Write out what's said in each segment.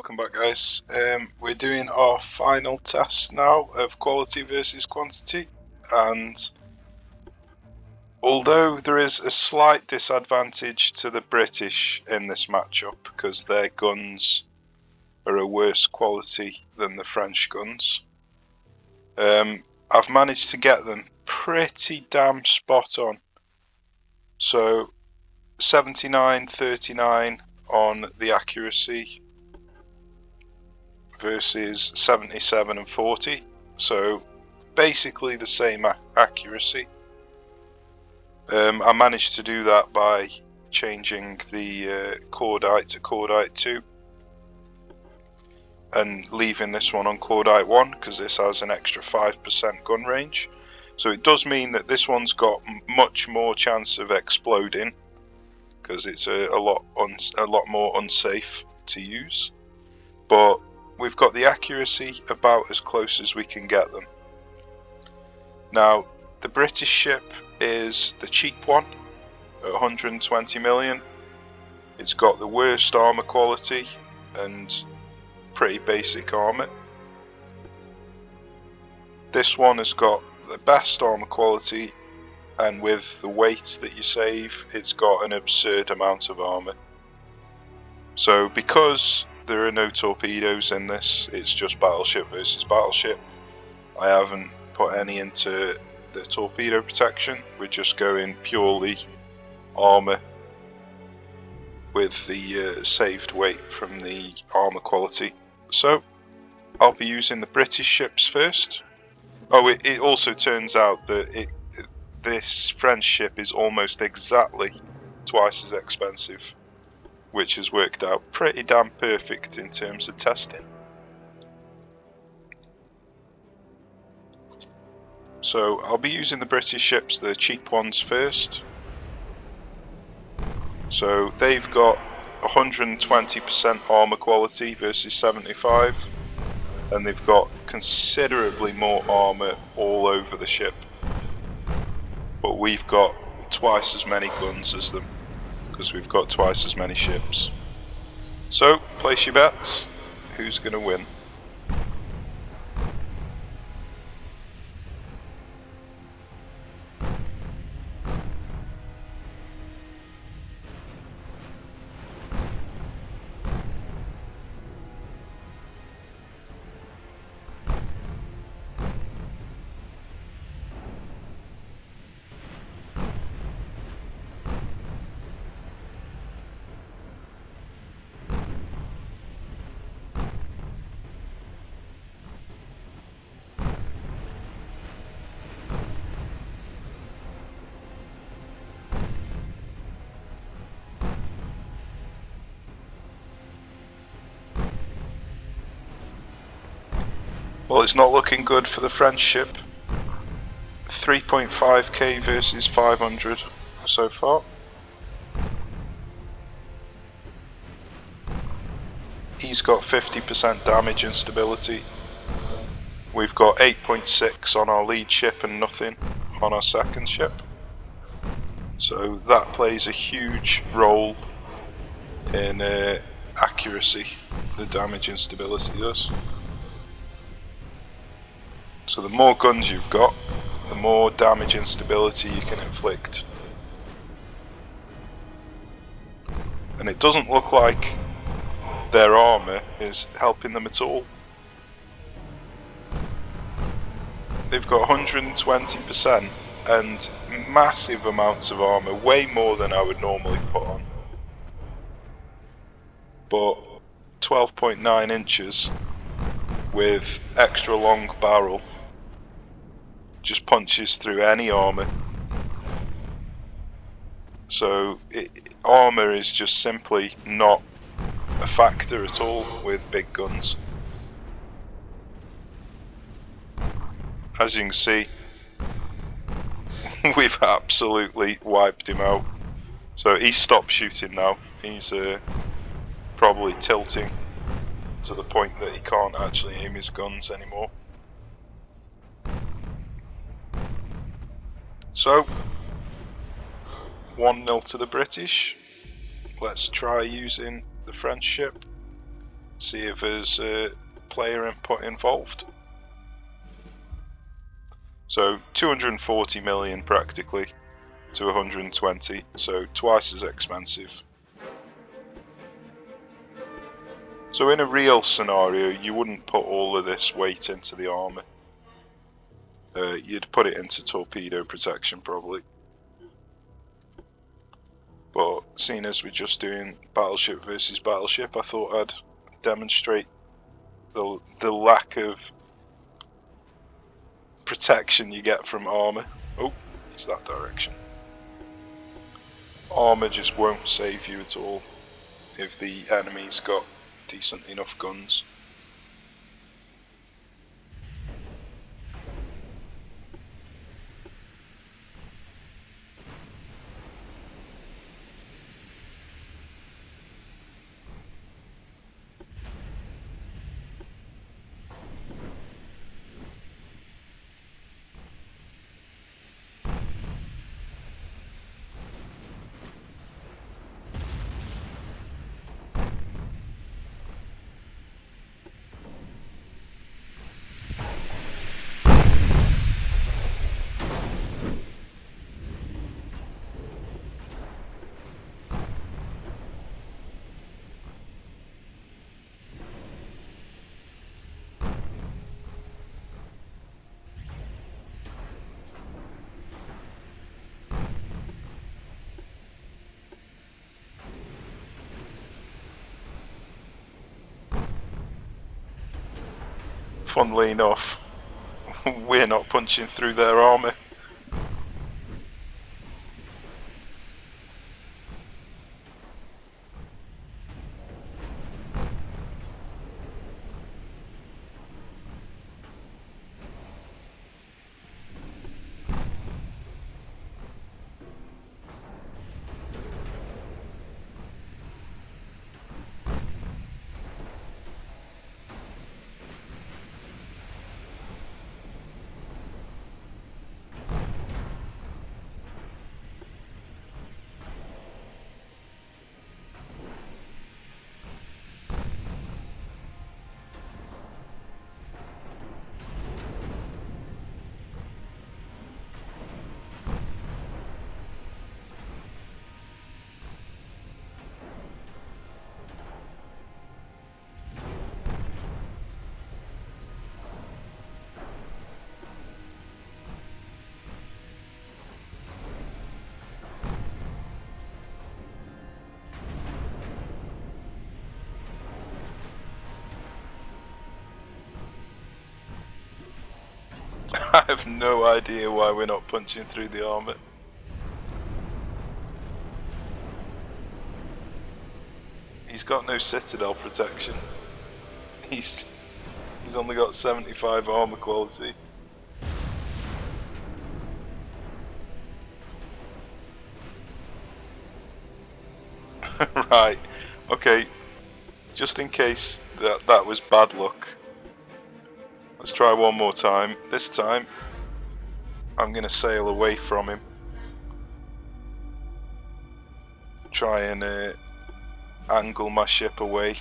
welcome back guys. We're doing our final test now of quality versus quantity, and although there is a slight disadvantage to the British in this matchup because their guns are a worse quality than the French guns, I've managed to get them pretty damn spot on. So 79-39 on the accuracy versus 77 and 40, so basically the same accuracy. I managed to do that by changing the cordite to cordite 2 and leaving this one on cordite 1 because this has an extra 5% gun range. So it does mean that this one's got much more chance of exploding because it's a lot more unsafe to use, but we've got the accuracy about as close as we can get them. Now, the British ship is the cheap one at 120 million. It's got the worst armour quality and pretty basic armour. This one has got the best armour quality, and with the weight that you save, it's got an absurd amount of armour. So because there are no torpedoes in this, it's just battleship versus battleship. I haven't put any into the torpedo protection, we're just going purely armour with the saved weight from the armour quality. So I'll be using the British ships first. Oh, it also turns out that this French ship is almost exactly twice as expensive, which has worked out pretty damn perfect in terms of testing. So I'll be using the British ships, the cheap ones first. So they've got 120% armour quality versus 75, and they've got considerably more armour all over the ship. But we've got twice as many guns as them because we've got twice as many ships. So place your bets, who's going to win? Well, it's not looking good for the French ship. 3.5k versus 500 so far. He's got 50% damage and stability. We've got 8.6 on our lead ship and nothing on our second ship. So that plays a huge role in accuracy, the damage and stability does. So the more guns you've got, the more damage and stability you can inflict. And it doesn't look like their armour is helping them at all. They've got 120% and massive amounts of armour, way more than I would normally put on. But 12.9 inches with extra long barrel just punches through any armour. So armour is just simply not a factor at all with big guns. As you can see, we've absolutely wiped him out. So he's stopped shooting now. He's probably tilting to the point that he can't actually aim his guns anymore. So 1-0 to the British. Let's try using the French ship. see if there's player input involved. So 240 million practically to 120, so twice as expensive. So in a real scenario, you wouldn't put all of this weight into the armour. You'd put it into torpedo protection probably. But seeing as we're just doing battleship versus battleship, I thought I'd demonstrate the lack of protection you get from armour. Oh, it's that direction. Armour just won't save you at all if the enemy's got decent enough guns. Funnily enough, we're not punching through their armour. I have no idea why we're not punching through the armour. He's got no citadel protection. He's only got 75 armour quality. Right, okay, just in case that was bad luck, let's try one more time. This time I'm going to sail away from him, try and angle my ship away.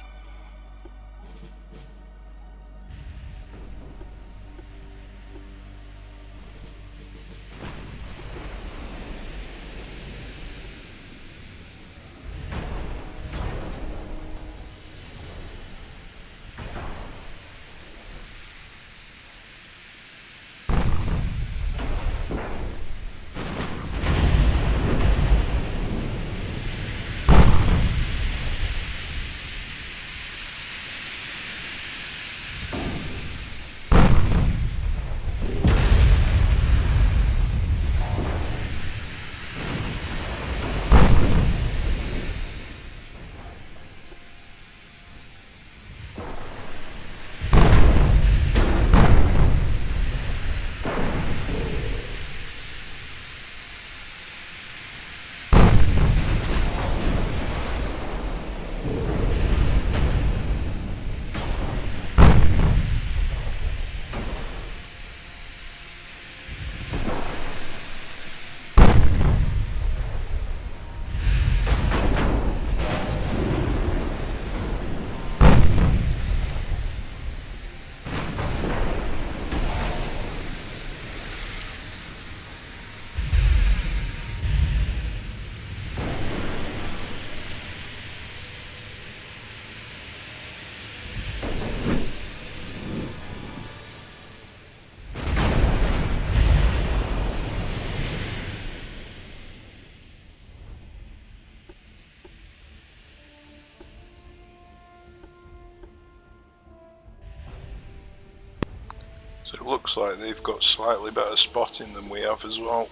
So it looks like they've got slightly better spotting than we have as well.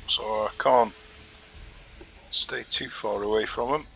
So I can't stay too far away from them.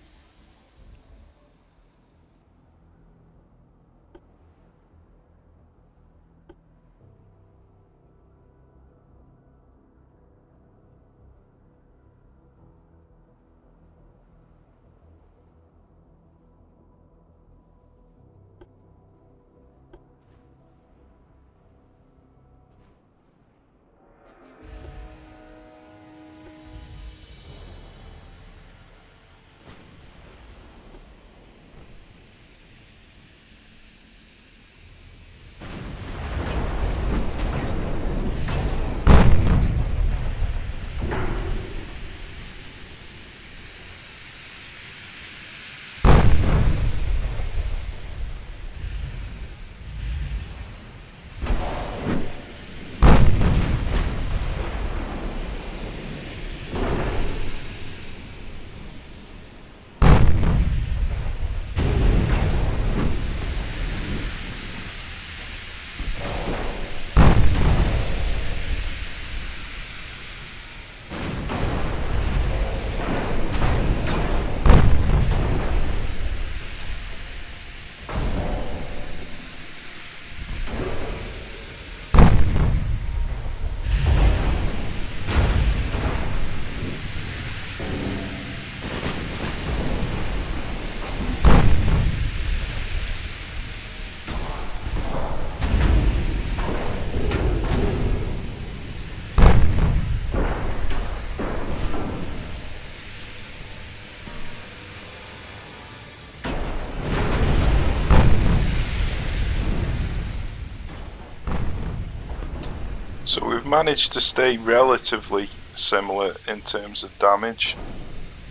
So we've managed to stay relatively similar in terms of damage,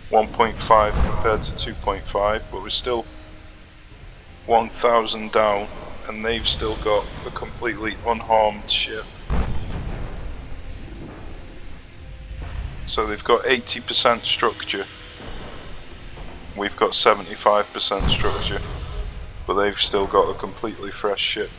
1.5 compared to 2.5, but we're still 1,000 down, and they've still got a completely unharmed ship. So they've got 80% structure, we've got 75% structure, but they've still got a completely fresh ship.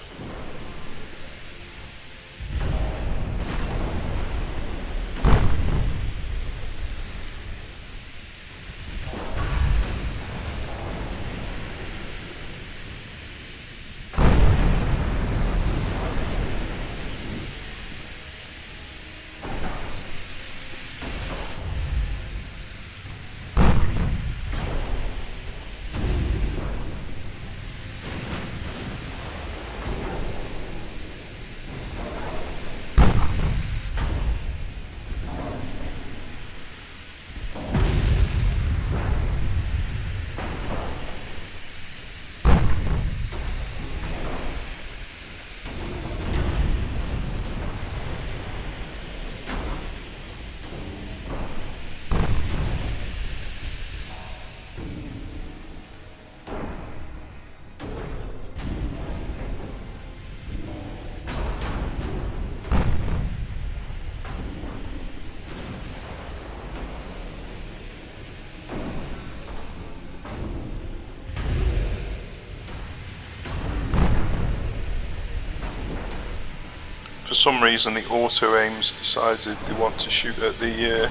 For some reason the auto aims decided they want to shoot at the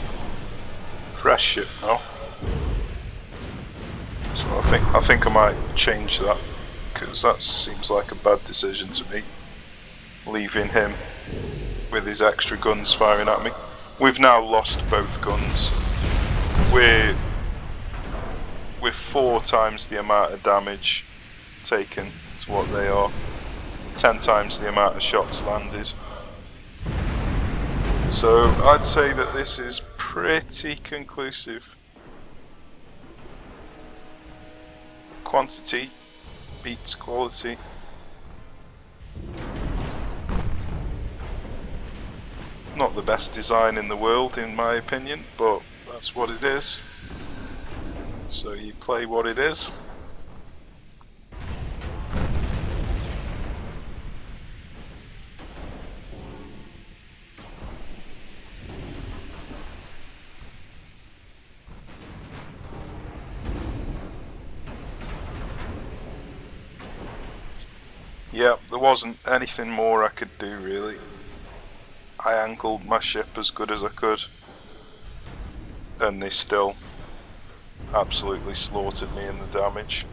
fresh ship now. So I think I might change that, because that seems like a bad decision to me, leaving him with his extra guns firing at me. We've now lost both guns. We're 4 times the amount of damage taken to what they are, 10 times the amount of shots landed. So I'd say that this is pretty conclusive. Quantity beats quality. Not the best design in the world in my opinion, but that's what it is. So you play what it is. Yep, there wasn't anything more I could do really. I angled my ship as good as I could, and they still absolutely slaughtered me in the damage.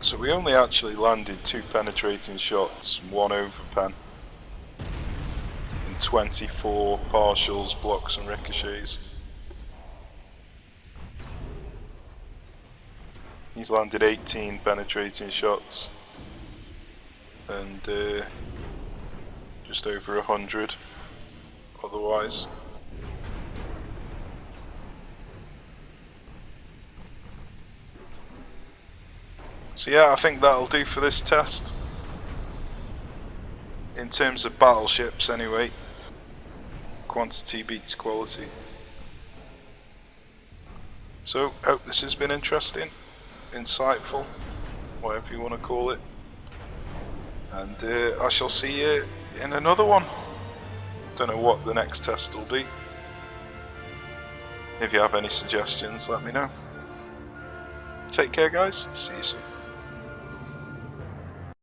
So we only actually landed 2 penetrating shots, 1 overpen, and 24 partials, blocks and ricochets. He's landed 18 penetrating shots and just over 100 otherwise. So yeah, I think that'll do for this test. In terms of battleships anyway, quantity beats quality. So, hope this has been interesting, insightful, whatever you want to call it. And I shall see you in another one. Don't know what the next test will be. If you have any suggestions, let me know. Take care guys, see you soon.